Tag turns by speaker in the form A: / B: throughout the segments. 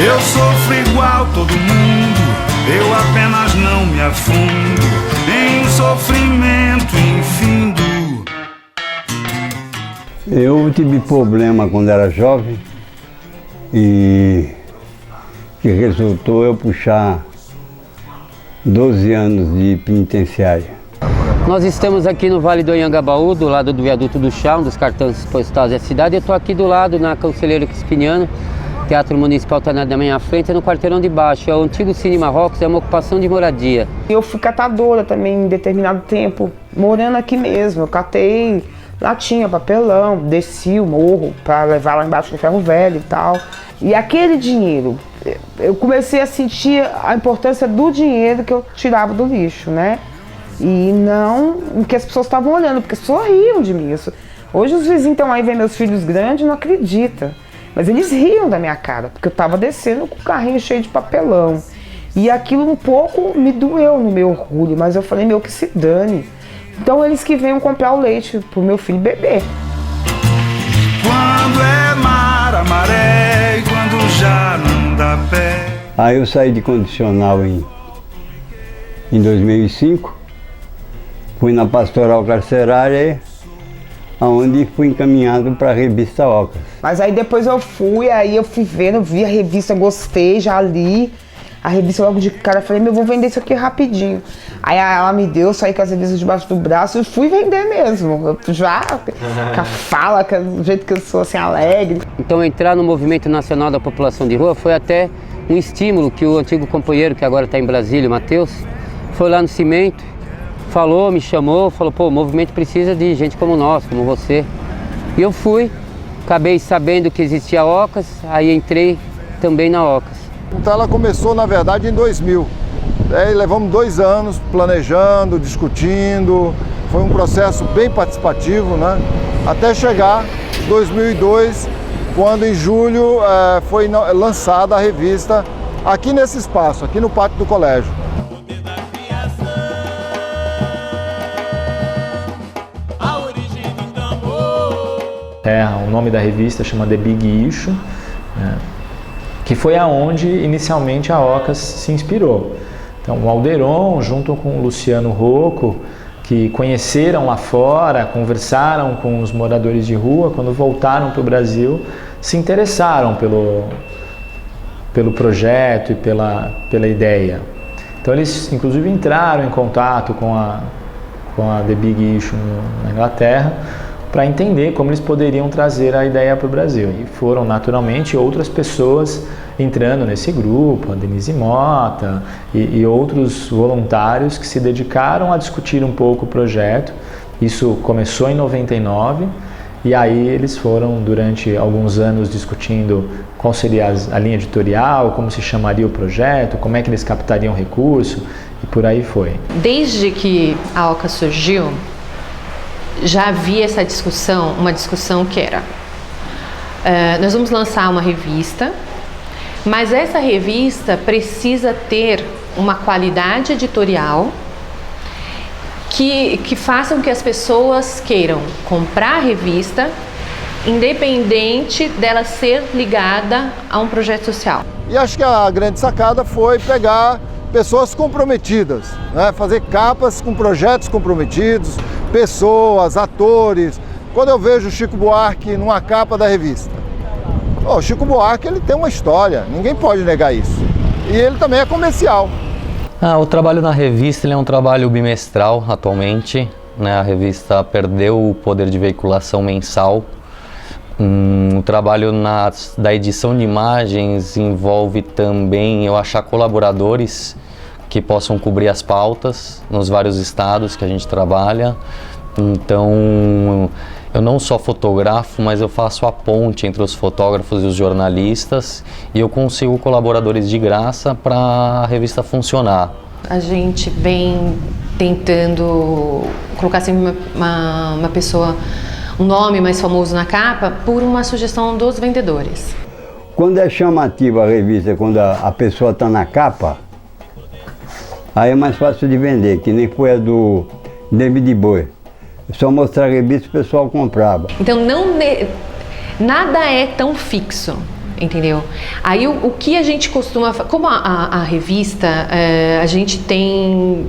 A: Eu sofro igual todo mundo, eu apenas não me afundo em um sofrimento infindo.
B: Eu tive problema quando era jovem e que resultou eu puxar 12 anos de penitenciária.
C: Nós estamos aqui no Vale do Anhangabaú, do lado do viaduto do chá, um dos cartões postais da cidade. Eu estou aqui do lado, na Conselheiro Crispiniano, Teatro Municipal está na minha frente, é no quarteirão de baixo. É o antigo Cine Marrocos, é uma ocupação de moradia.
D: Eu fui catadora também em determinado tempo, morando aqui mesmo. Eu catei latinha, papelão, desci o morro para levar lá embaixo do ferro velho e tal. E aquele dinheiro, eu comecei a sentir a importância do dinheiro que eu tirava do lixo, né? E não o que as pessoas estavam olhando, porque as pessoas riam de mim. Hoje os vizinhos estão aí, vendo meus filhos grandes, não acreditam. Mas eles riam da minha cara, porque eu estava descendo com o carrinho cheio de papelão. E aquilo um pouco me doeu no meu orgulho, mas eu falei, meu, que se dane. Então eles que venham comprar o leite pro meu filho beber.
A: Quando é mar, a maré, e quando já não dá pé.
B: Aí eu saí de condicional em 2005. Fui na pastoral carcerária, onde fui encaminhado para a revista Ocas.
D: Mas aí depois eu fui vendo, vi a revista, gostei, já li a revista logo de cara, falei, meu, vou vender isso aqui rapidinho. Aí ela me deu, saí com as revistas debaixo do braço e fui vender mesmo, já com a fala, do jeito que eu sou, assim, alegre.
C: Então entrar no Movimento Nacional da População de Rua foi até um estímulo que o antigo companheiro, que agora está em Brasília, o Matheus, foi lá no Cimento, falou, me chamou, falou, pô, o movimento precisa de gente como nós, como você. E eu fui, acabei sabendo que existia a Ocas, aí entrei também na Ocas.
E: Então ela começou, na verdade, em 2000. Aí levamos 2 anos planejando, discutindo, foi um processo bem participativo, né? Até chegar em 2002, quando em julho foi lançada a revista aqui nesse espaço, aqui no pátio do colégio.
F: O nome da revista chama The Big Issue, né, que foi aonde inicialmente a Ocas se inspirou. Então o Alderon, junto com o Luciano Rocco, que conheceram lá fora, conversaram com os moradores de rua, quando voltaram para o Brasil, se interessaram pelo projeto e pela ideia. Então eles inclusive entraram em contato com a The Big Issue na Inglaterra, para entender como eles poderiam trazer a ideia para o Brasil. E foram naturalmente outras pessoas entrando nesse grupo, a Denise Mota e outros voluntários que se dedicaram a discutir um pouco o projeto. Isso começou em 99 e aí eles foram durante alguns anos discutindo qual seria a linha editorial, como se chamaria o projeto, como é que eles captariam recurso e por aí foi.
G: Desde que a Ocas surgiu, já havia essa discussão, uma discussão que era, nós vamos lançar uma revista, mas essa revista precisa ter uma qualidade editorial que faça com que as pessoas queiram comprar a revista, independente dela ser ligada a um projeto social.
E: E acho que a grande sacada foi pegar pessoas comprometidas, né? Fazer capas com projetos comprometidos, pessoas, atores. Quando eu vejo o Chico Buarque numa capa da revista, o Chico Buarque ele tem uma história, ninguém pode negar isso. E ele também é comercial.
H: O trabalho na revista ele é um trabalho bimestral atualmente, né? A revista perdeu o poder de veiculação mensal. O trabalho da edição de imagens envolve também eu achar colaboradores que possam cobrir as pautas nos vários estados que a gente trabalha. Então, eu não só fotografo, mas eu faço a ponte entre os fotógrafos e os jornalistas e eu consigo colaboradores de graça para a revista funcionar.
G: A gente vem tentando colocar sempre uma pessoa, um nome mais famoso na capa por uma sugestão dos vendedores.
B: Quando é chamativa a revista, quando a pessoa está na capa, aí é mais fácil de vender, que nem foi a do David Bowie. Só mostrar a revista o pessoal comprava.
G: Então nada é tão fixo. entendeu? Aí o que a gente costuma... Como a revista, a gente tem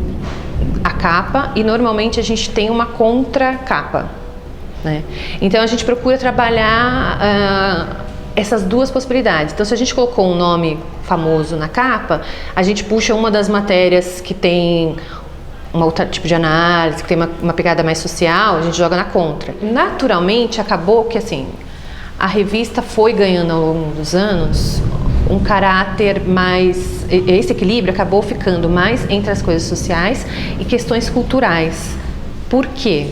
G: a capa e normalmente a gente tem uma contracapa, né? Então a gente procura trabalhar essas duas possibilidades. Então se a gente colocou um nome famoso na capa, a gente puxa uma das matérias que tem um outro tipo de análise, que tem uma pegada mais social, a gente joga na contra. Naturalmente acabou que assim, a revista foi ganhando ao longo dos anos um caráter mais... Esse equilíbrio acabou ficando mais entre as coisas sociais e questões culturais. Por quê?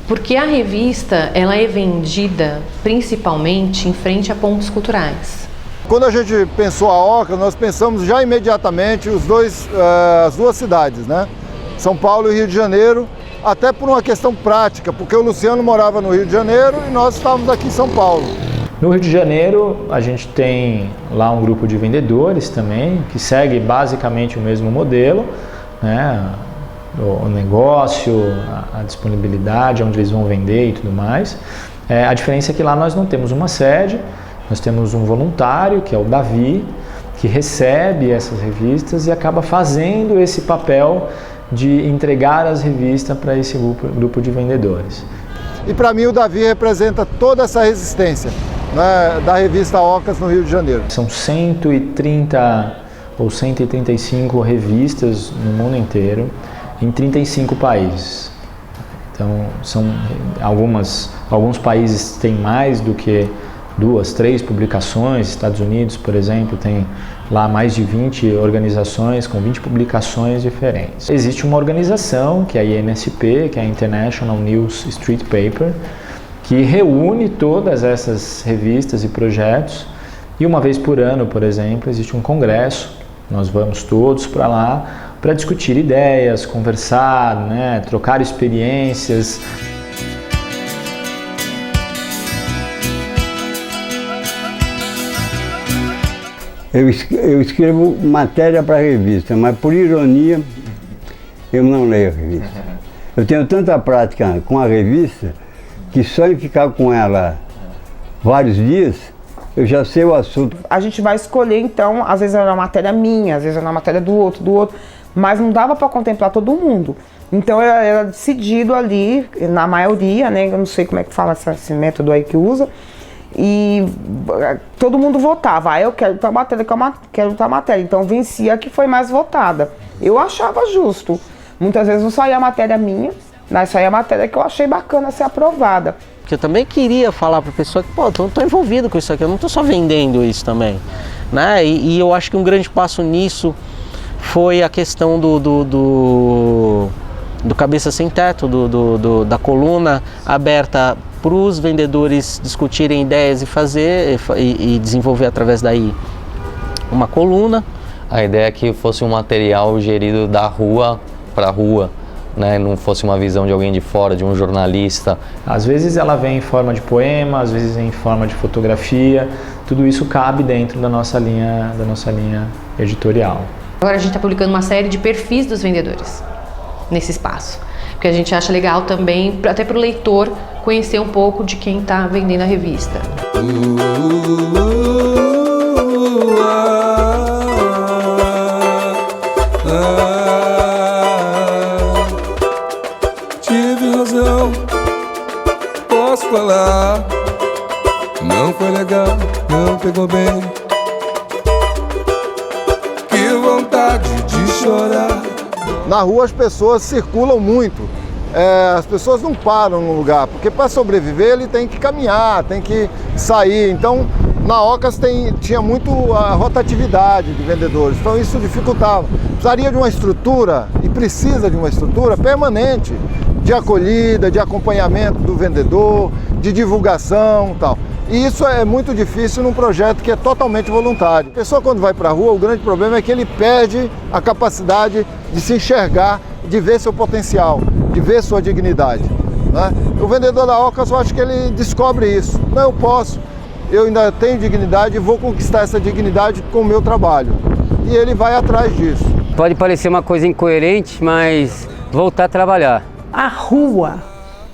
G: Porque a revista ela é vendida principalmente em frente a pontos culturais.
E: Quando a gente pensou a Oca, nós pensamos já imediatamente as duas cidades, né? São Paulo e Rio de Janeiro, até por uma questão prática, porque o Luciano morava no Rio de Janeiro e nós estávamos aqui em São Paulo.
F: No Rio de Janeiro, a gente tem lá um grupo de vendedores também, que segue basicamente o mesmo modelo, né? O negócio, a disponibilidade, onde eles vão vender e tudo mais. A diferença é que lá nós não temos uma sede, nós temos um voluntário, que é o Davi, que recebe essas revistas e acaba fazendo esse papel de entregar as revistas para esse grupo de vendedores.
E: E para mim o Davi representa toda essa resistência, né, da revista Ocas no Rio de Janeiro.
F: São 130 ou 135 revistas no mundo inteiro, em 35 países. Então, alguns países têm mais do que 2, 3 publicações. Estados Unidos, por exemplo, tem lá mais de 20 organizações com 20 publicações diferentes. Existe uma organização, que é a INSP, que é a International News Street Paper, que reúne todas essas revistas e projetos, e uma vez por ano, por exemplo, existe um congresso, nós vamos todos para lá para discutir ideias, conversar, né, trocar experiências.
B: Eu escrevo matéria para a revista, mas por ironia eu não leio a revista. Eu tenho tanta prática com a revista que só em ficar com ela vários dias eu já sei o assunto.
D: A gente vai escolher então, às vezes era uma matéria minha, às vezes era uma matéria do outro, mas não dava para contemplar todo mundo. Então era decidido ali, na maioria, né? Eu não sei como é que fala esse método aí que usa. E todo mundo votava, eu quero tal matéria, quero tal matéria. Então vencia a que foi mais votada. Eu achava justo. Muitas vezes não saía a matéria minha, mas saía a matéria que eu achei bacana ser aprovada.
I: Porque eu também queria falar para a pessoa que, pô, eu tô envolvido com isso aqui, eu não estou só vendendo isso também, né? E eu acho que um grande passo nisso foi a questão do Cabeça Sem Teto, da coluna aberta para os vendedores discutirem ideias e fazer e desenvolver através daí uma coluna.
H: A ideia é que fosse um material gerido da rua para a rua, né? Não fosse uma visão de alguém de fora, de um jornalista.
F: Às vezes ela vem em forma de poema, às vezes em forma de fotografia. Tudo isso cabe dentro da nossa linha editorial.
G: Agora a gente está publicando uma série de perfis dos vendedores nesse espaço, porque a gente acha legal também, até para o leitor, conhecer um pouco de quem está vendendo a revista.
J: Tive razão, posso falar, não foi legal, não pegou bem. Que vontade de chorar.
E: Na rua as pessoas circulam muito, as pessoas não param no lugar, porque para sobreviver ele tem que caminhar, tem que sair. Então na Ocas tinha muito a rotatividade de vendedores, então isso dificultava. Precisaria de uma estrutura, e precisa de uma estrutura permanente, de acolhida, de acompanhamento do vendedor, de divulgação e tal. E isso é muito difícil num projeto que é totalmente voluntário. A pessoa quando vai para a rua, o grande problema é que ele perde a capacidade de se enxergar, de ver seu potencial, de ver sua dignidade, né? O vendedor da Ocas, eu acho que ele descobre isso. Não, eu posso, eu ainda tenho dignidade e vou conquistar essa dignidade com o meu trabalho. E ele vai atrás disso.
C: Pode parecer uma coisa incoerente, mas voltar a trabalhar.
K: A rua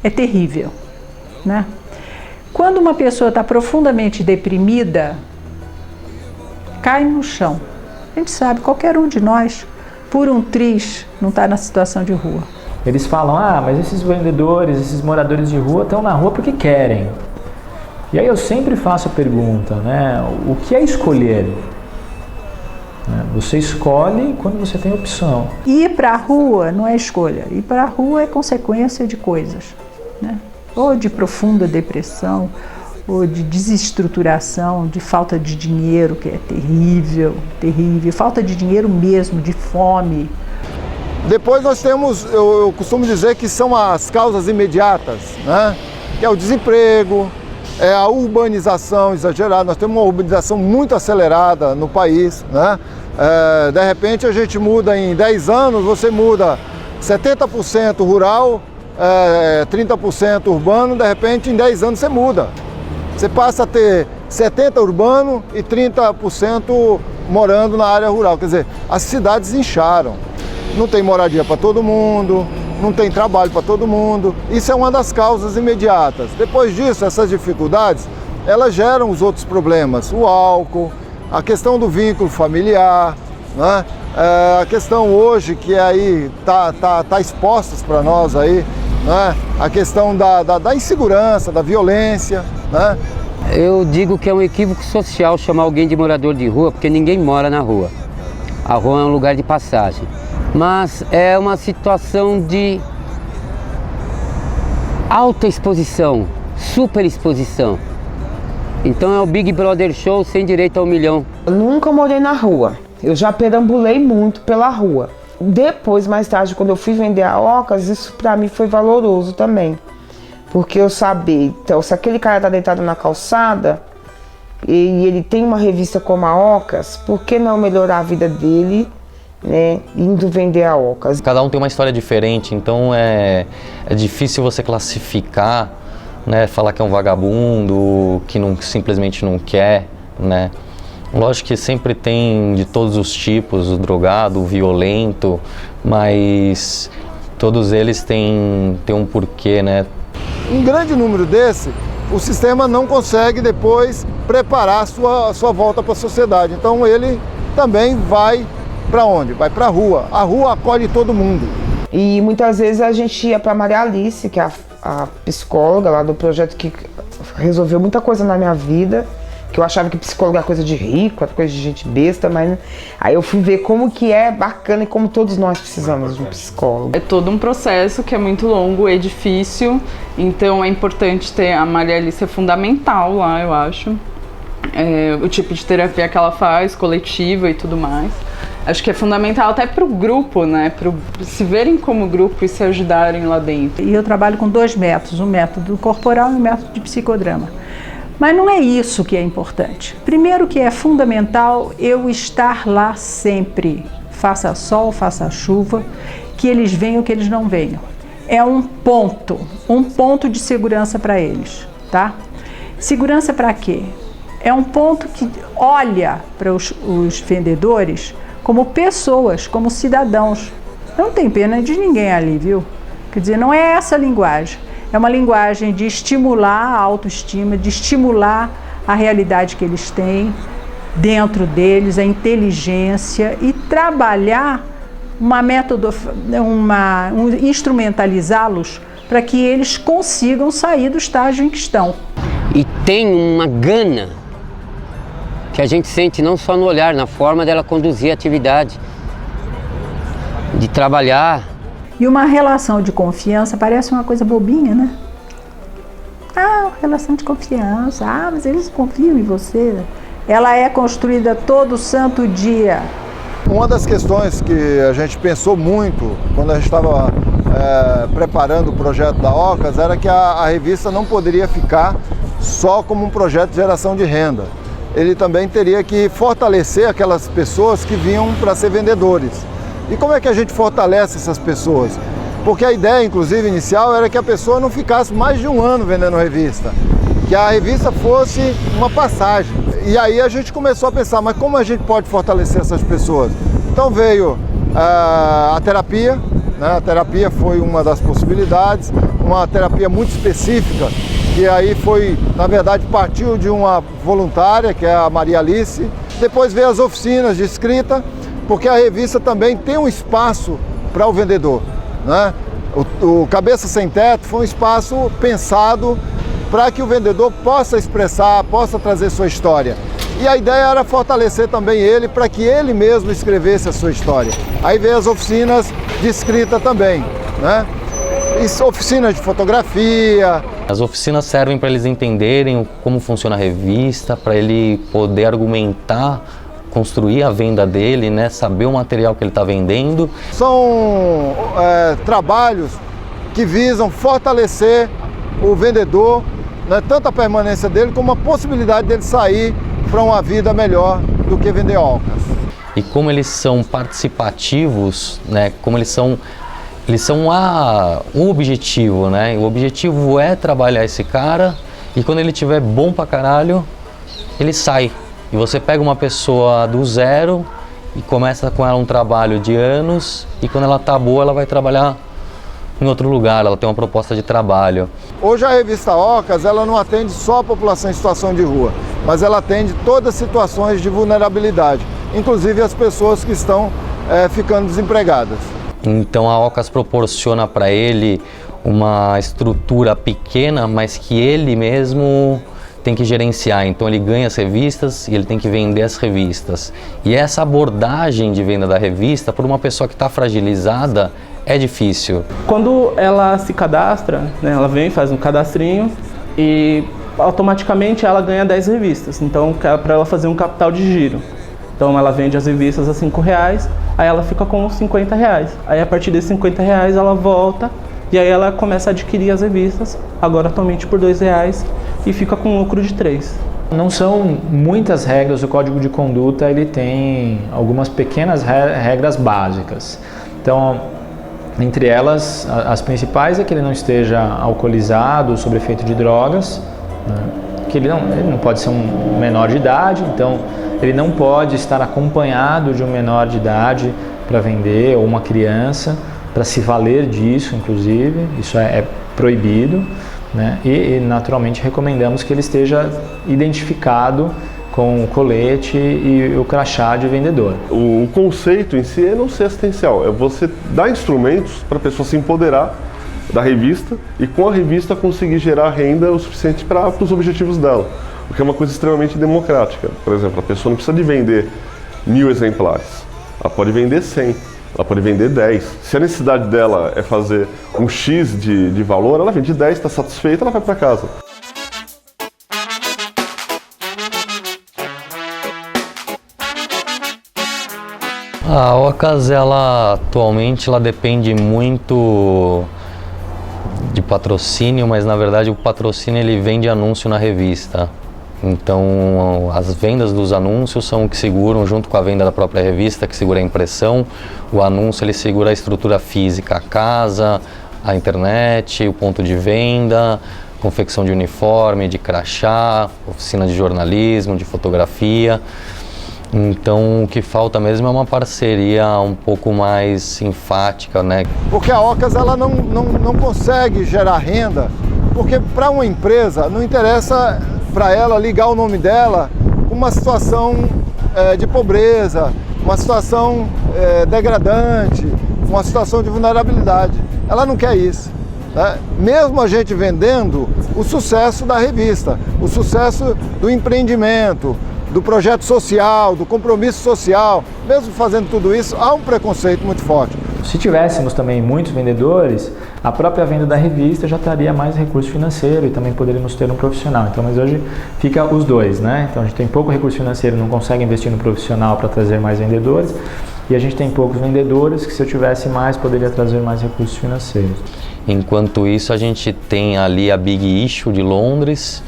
K: é terrível, né? Quando uma pessoa está profundamente deprimida, cai no chão. A gente sabe, qualquer um de nós, por um triz, não está na situação de rua.
F: Eles falam, mas esses vendedores, esses moradores de rua estão na rua porque querem. E aí eu sempre faço a pergunta, né? O que é escolher? Você escolhe quando você tem opção.
K: Ir para a rua não é escolha, ir para a rua é consequência de coisas, né? Ou de profunda depressão, ou de desestruturação, de falta de dinheiro, que é terrível, terrível, falta de dinheiro mesmo, de fome.
E: Depois nós temos, eu costumo dizer que são as causas imediatas, né? Que é o desemprego, é a urbanização exagerada. Nós temos uma urbanização muito acelerada no país, né? De repente a gente muda em 10 anos, você muda 70% rural, 30% urbano, de repente em 10 anos você muda. Você passa a ter 70% urbano e 30% morando na área rural. Quer dizer, as cidades incharam. Não tem moradia para todo mundo, não tem trabalho para todo mundo. Isso é uma das causas imediatas. Depois disso, essas dificuldades, elas geram os outros problemas. O álcool, a questão do vínculo familiar, né? A questão hoje que aí tá expostas para nós aí, né? A questão da insegurança, da violência, né?
C: Eu digo que é um equívoco social chamar alguém de morador de rua, porque ninguém mora na rua. A rua é um lugar de passagem. Mas é uma situação de alta exposição, super exposição. Então é o Big Brother Show sem direito ao milhão.
D: Eu nunca morei na rua, eu já perambulei muito pela rua. Depois, mais tarde, quando eu fui vender a Ocas, isso pra mim foi valoroso também. Porque eu sabia, então, se aquele cara tá deitado na calçada e ele tem uma revista como a Ocas, por que não melhorar a vida dele, né, indo vender a Ocas?
H: Cada um tem uma história diferente, então é difícil você classificar, né, falar que é um vagabundo, que simplesmente não quer, né? Lógico que sempre tem de todos os tipos, o drogado, o violento, mas todos eles têm um porquê, né?
E: Um grande número desse, o sistema não consegue depois preparar a sua volta para a sociedade. Então ele também vai para onde? Vai para a rua. A rua acolhe todo mundo.
D: E muitas vezes a gente ia para Maria Alice, que é a psicóloga lá do projeto que resolveu muita coisa na minha vida, que eu achava que psicólogo era coisa de rico, era coisa de gente besta, mas aí eu fui ver como que é bacana e como todos nós precisamos de um psicólogo.
L: É todo um processo que é muito longo e difícil, então é importante ter a Maria Alice, é fundamental lá, eu acho. O tipo de terapia que ela faz, coletiva e tudo mais. Acho que é fundamental até para o grupo, né? Para se verem como grupo e se ajudarem lá dentro.
K: E eu trabalho com 2 métodos, um método corporal e um método de psicodrama. Mas não é isso que é importante. Primeiro que é fundamental eu estar lá sempre, faça sol, faça chuva, que eles venham, que eles não venham. É um ponto de segurança para eles, tá? Segurança para quê? É um ponto que olha para os vendedores como pessoas, como cidadãos. Não tem pena de ninguém ali, viu? Quer dizer, não é essa a linguagem. É uma linguagem de estimular a autoestima, de estimular a realidade que eles têm dentro deles, a inteligência e trabalhar instrumentalizá-los para que eles consigam sair do estágio em que estão.
C: E tem uma gana que a gente sente não só no olhar, na forma dela conduzir a atividade, de trabalhar.
K: E uma relação de confiança parece uma coisa bobinha, né? Relação de confiança, mas eles confiam em você. Ela é construída todo santo dia.
E: Uma das questões que a gente pensou muito quando a gente estava preparando o projeto da Ocas era que a revista não poderia ficar só como um projeto de geração de renda. Ele também teria que fortalecer aquelas pessoas que vinham para ser vendedores. E como é que a gente fortalece essas pessoas? Porque a ideia, inclusive, inicial era que a pessoa não ficasse mais de 1 ano vendendo revista, que a revista fosse uma passagem. E aí a gente começou a pensar, mas como a gente pode fortalecer essas pessoas? Então veio a terapia, né? A terapia foi uma das possibilidades, uma terapia muito específica, que aí foi, na verdade, partiu de uma voluntária, que é a Maria Alice, Depois veio as oficinas de escrita, porque a revista também tem um espaço para o vendedor, né? O Cabeça Sem Teto foi um espaço pensado para que o vendedor possa expressar, possa trazer sua história. E a ideia era fortalecer também ele para que ele mesmo escrevesse a sua história. Aí veio as oficinas de escrita também, né? E oficinas de fotografia.
H: As oficinas servem para eles entenderem como funciona a revista, para ele poder argumentar, construir a venda dele, né? Saber o material que ele está vendendo.
E: São trabalhos que visam fortalecer o vendedor, né? Tanto a permanência dele como a possibilidade dele sair para uma vida melhor do que vender óculos.
H: E como eles são participativos, né? Como eles são o objetivo, né? O objetivo é trabalhar esse cara e quando ele tiver bom pra caralho, ele sai. E você pega uma pessoa do zero e começa com ela um trabalho de anos e quando ela tá boa, ela vai trabalhar em outro lugar, ela tem uma proposta de trabalho.
E: Hoje a revista Ocas, ela não atende só a população em situação de rua, mas ela atende todas as situações de vulnerabilidade, inclusive as pessoas que estão ficando desempregadas.
H: Então a Ocas proporciona para ele uma estrutura pequena, mas que ele mesmo tem que gerenciar. Então ele ganha as revistas e ele tem que vender as revistas. E essa abordagem de venda da revista, por uma pessoa que está fragilizada, é difícil.
M: Quando ela se cadastra, né, ela vem, faz um cadastrinho e automaticamente ela ganha 10 revistas. Então é para ela fazer um capital de giro. Então ela vende as revistas a R$5, aí ela fica com R$50. Aí a partir desses R$50 ela volta e aí ela começa a adquirir as revistas, agora atualmente por R$2 e fica com lucro de 3.
F: Não são muitas regras, o Código de Conduta ele tem algumas pequenas regras básicas. Então, entre elas, as principais é que ele não esteja alcoolizado, sob efeito de drogas, né? Que ele não pode ser um menor de idade, então ele não pode estar acompanhado de um menor de idade para vender, ou uma criança, para se valer disso, inclusive, isso é proibido, né? E naturalmente recomendamos que ele esteja identificado com o colete e o crachá de vendedor.
N: O conceito em si é não ser assistencial, é você dar instrumentos para a pessoa se empoderar da revista e com a revista conseguir gerar renda o suficiente para os objetivos dela, o que é uma coisa extremamente democrática. Por exemplo, a pessoa não precisa de vender 1000 exemplares, ela pode vender 100, ela pode vender 10. Se a necessidade dela é fazer um X de valor, ela vende 10, está satisfeita, ela vai para casa.
H: A Ocas, atualmente depende muito de patrocínio, mas na verdade o patrocínio ele vem de anúncio na revista. Então as vendas dos anúncios são o que seguram, junto com a venda da própria revista, que segura a impressão. O anúncio ele segura a estrutura física, a casa, a internet, o ponto de venda, confecção de uniforme, de crachá, oficina de jornalismo, de fotografia. Então o que falta mesmo é uma parceria um pouco mais enfática, né?
E: Porque a Ocas ela não consegue gerar renda, porque para uma empresa não interessa para ela ligar o nome dela com uma situação de pobreza, uma situação degradante, uma situação de vulnerabilidade. Ela não quer isso, né? Mesmo a gente vendendo o sucesso da revista, o sucesso do empreendimento, do projeto social, do compromisso social, mesmo fazendo tudo isso, há um preconceito muito forte.
F: Se tivéssemos também muitos vendedores, a própria venda da revista já traria mais recurso financeiro e também poderíamos ter um profissional. Então, mas hoje fica os dois, né? Então a gente tem pouco recurso financeiro, não consegue investir no profissional para trazer mais vendedores, e a gente tem poucos vendedores que, se eu tivesse mais, poderia trazer mais recursos financeiros.
H: Enquanto isso, a gente tem ali a Big Issue de Londres,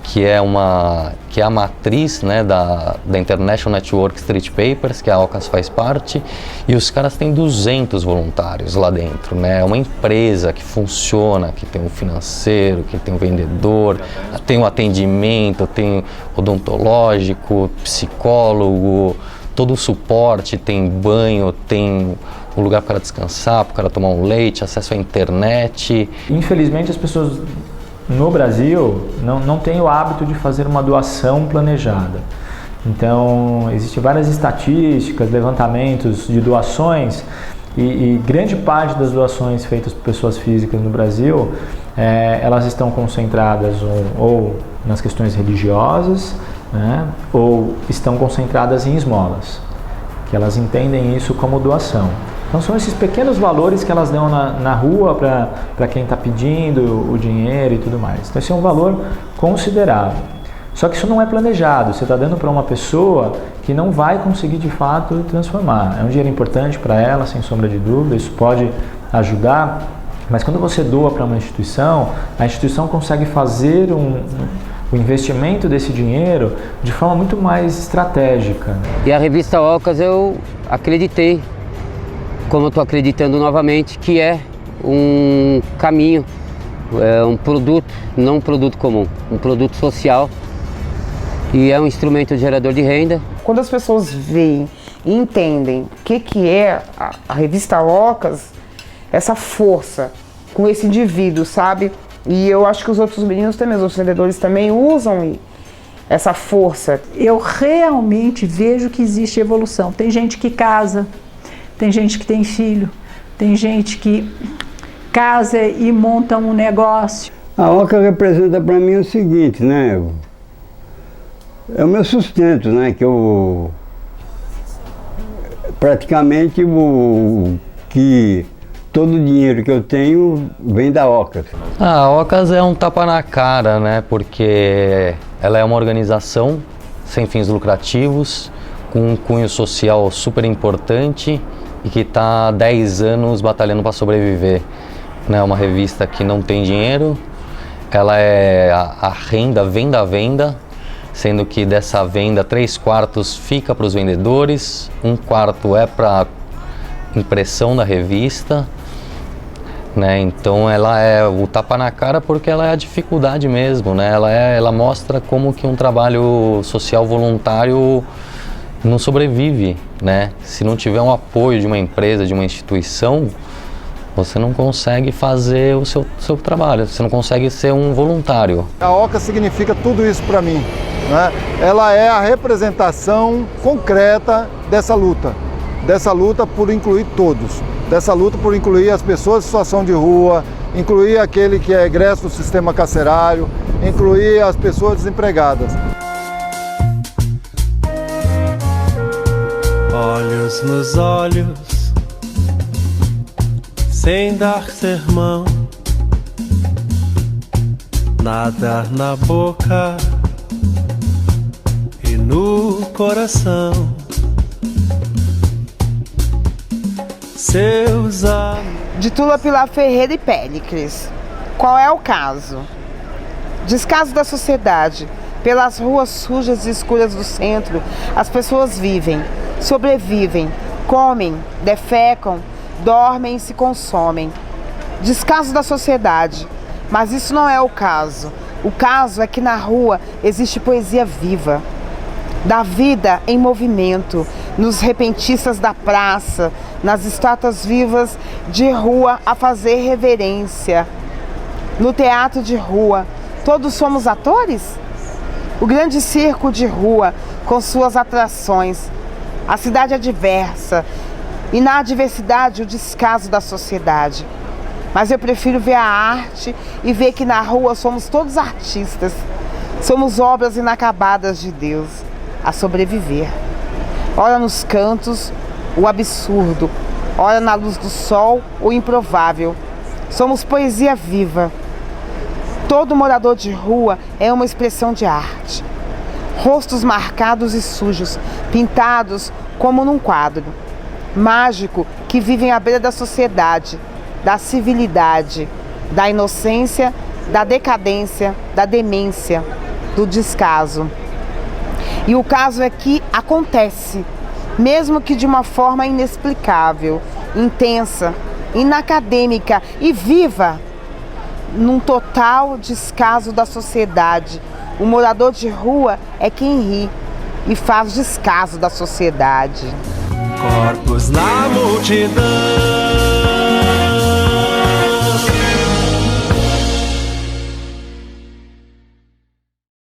H: que é a matriz, né, da International Network Street Papers, que a Ocas faz parte, e os caras têm 200 voluntários lá dentro, né? É uma empresa que funciona, que tem um financeiro, que tem um vendedor, tem um atendimento, tem odontológico, psicólogo, todo o suporte, tem banho, tem um lugar para descansar, para o cara tomar um leite, acesso à internet.
F: Infelizmente as pessoas no Brasil não tem o hábito de fazer uma doação planejada. Então, existem várias estatísticas, levantamentos de doações e grande parte das doações feitas por pessoas físicas no Brasil, elas estão concentradas ou nas questões religiosas, né, ou estão concentradas em esmolas, que elas entendem isso como doação. Então são esses pequenos valores que elas dão na rua para quem está pedindo o dinheiro e tudo mais. Então esse é um valor considerável. Só que isso não é planejado, você está dando para uma pessoa que não vai conseguir de fato transformar. É um dinheiro importante para ela, sem sombra de dúvida, isso pode ajudar, mas quando você doa para uma instituição, a instituição consegue fazer o investimento desse dinheiro de forma muito mais estratégica.
C: E a revista Ocas eu acreditei, como eu estou acreditando novamente, que é um caminho, um produto, não um produto comum, um produto social, e é um instrumento gerador de renda.
D: Quando as pessoas veem e entendem o que é a revista Ocas, essa força com esse indivíduo, sabe? E eu acho que os outros meninos também, os outros vendedores também usam essa força.
K: Eu realmente vejo que existe evolução. Tem gente que casa, tem gente que tem filho, tem gente que casa e monta um negócio.
B: A Oca representa para mim o seguinte, né? É o meu sustento, né? Que eu praticamente todo o dinheiro que eu tenho vem da Ocas.
H: A Ocas é um tapa na cara, né? Porque ela é uma organização sem fins lucrativos, com um cunho social super importante e que está há 10 anos batalhando para sobreviver. É uma revista que não tem dinheiro, ela é a renda, venda, sendo que dessa venda 3/4 fica para os vendedores, 1/4 é para impressão da revista, né? Então ela é o tapa na cara porque ela é a dificuldade mesmo, né? Ela mostra como que um trabalho social voluntário não sobrevive, né? Se não tiver um apoio de uma empresa, de uma instituição, você não consegue fazer o seu trabalho, você não consegue ser um voluntário.
E: A Oca significa tudo isso para mim, né? Ela é a representação concreta dessa luta por incluir todos, dessa luta por incluir as pessoas em situação de rua, incluir aquele que é egresso do sistema carcerário, incluir as pessoas desempregadas.
O: Olhos nos olhos, sem dar sermão, nada na boca e no coração. Seus
D: de Tula Pilar Ferreira e Péricles. Qual é o caso? Descaso da sociedade. Pelas ruas sujas e escuras do centro, as pessoas vivem, sobrevivem, comem, defecam, dormem e se consomem. Descaso da sociedade. Mas isso não é o caso. O caso é que na rua existe poesia viva, da vida em movimento, nos repentistas da praça, nas estátuas vivas de rua a fazer reverência. No teatro de rua, todos somos atores? O grande circo de rua, com suas atrações. A cidade é diversa, e na adversidade o descaso da sociedade. Mas eu prefiro ver a arte e ver que na rua somos todos artistas. Somos obras inacabadas de Deus, a sobreviver. Ora nos cantos, o absurdo, ora na luz do sol, o improvável. Somos poesia viva. Todo morador de rua é uma expressão de arte. Rostos marcados e sujos, pintados como num quadro. Mágico que vivem à beira da sociedade, da civilidade, da inocência, da decadência, da demência, do descaso. E o caso é que acontece, mesmo que de uma forma inexplicável, intensa, inacadêmica e viva, num total descaso da sociedade. O morador de rua é quem ri e faz descaso da sociedade.
O: Corpos na multidão.